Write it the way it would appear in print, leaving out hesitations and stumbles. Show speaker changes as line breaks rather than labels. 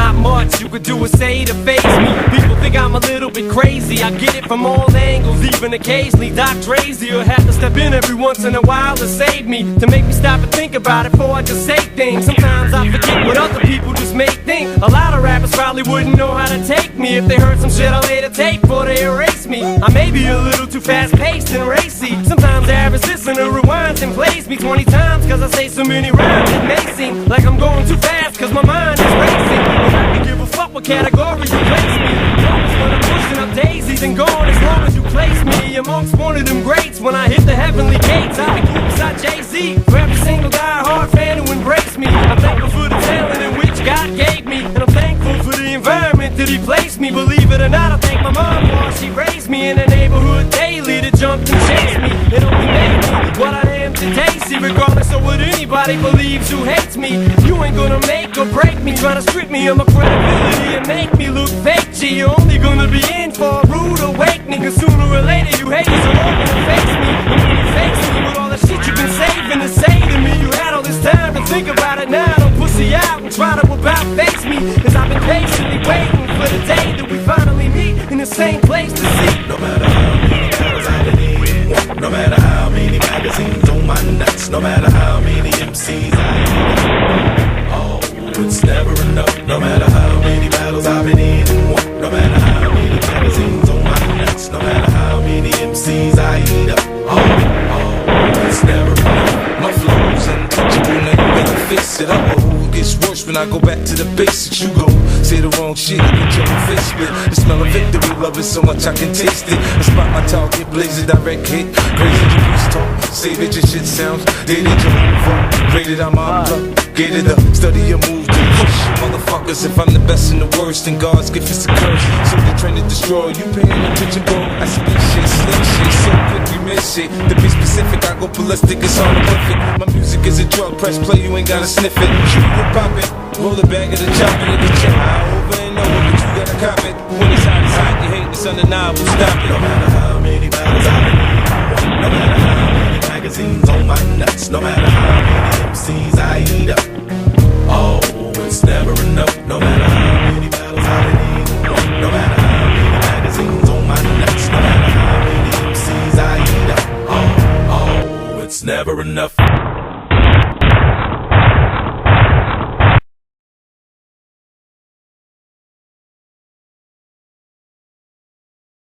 not much you could do or say to face me. People think I'm a little bit crazy, I get it from all angles, even occasionally Doc Drazy will have to step in every once in a while to save me, to make me stop and think about it before I just say things. Sometimes I forget what other people just may think. A lot of rappers probably wouldn't know how to take me if they heard some shit I later tape before they erase me. I may be a little too fast-paced and racy. Sometimes the average listener rewinds and plays me 20 times cause I say so many rhymes. It may seem like I'm going too fast cause my mind is racing. If I can give a fuck what category you place me. Always when I'm pushing up daisies and gone as long as you place me amongst one of them greats. When I hit the heavenly gates, I'll be cool beside Jay-Z for every single die-hard fan who embraced me. I'm thankful for the talent in which God gave me, and I'm thankful for the environment that He placed me. Believe it or not, I thank my mom for she raised me in the neighborhood daily to jump and chase me. It only made me what I am today. See, regardless of what anybody believes who hates me, you ain't gonna make or break me, trying to strip me of my credibility and make me look fake. Gee, you're only gonna be in for a rude awakening, cause sooner or later you haters are all gonna face me. And when you face me with all the shit you've been saving to say to me, you had all this time to think about it now. Don't pussy out and try to about face me, cause I've been patiently waiting for the day that we finally meet in the same place to see.
No matter how many battles I've been in, no matter how many magazines on my nuts, no matter how many MCs I hit, oh, it's never enough. No matter how many battles I've been in and won, no matter how many magazines on my nuts, no matter how many MCs I eat up, oh, it's never enough.
My flow's untouchable, now you gotta fix it up. It gets worse when I go back to the basics. You go say the wrong shit, you get your face split. The smell of victory, love it so much I can taste it. I spot my target, blaze a direct hit. Crazy juice talk, say that your shit sounds dated your move up. Rated I'm up, get it up, study your move to push you motherfuckers. If I'm the best and the worst, then God's gift is a curse. So they're trying to destroy you, paying attention, bro. I speak shit, slick shit, so quick you miss shit. To be specific, I go ballistic, it's all perfect. My music is a drug, press play, you ain't gotta sniff it. Shoot it, pop it, roll it back at the chop it, at the check. Over and over, but you gotta cop it. When it's hot, you hate it's undeniable, stop it.
No matter how many battles I've been in, no matter how many magazines on my nuts, no matter how many MCs I eat up, oh, it's never enough. No matter how many battles I've been in, no matter how many magazines on my nuts, no matter how many MCs I eat up, oh, it's never enough.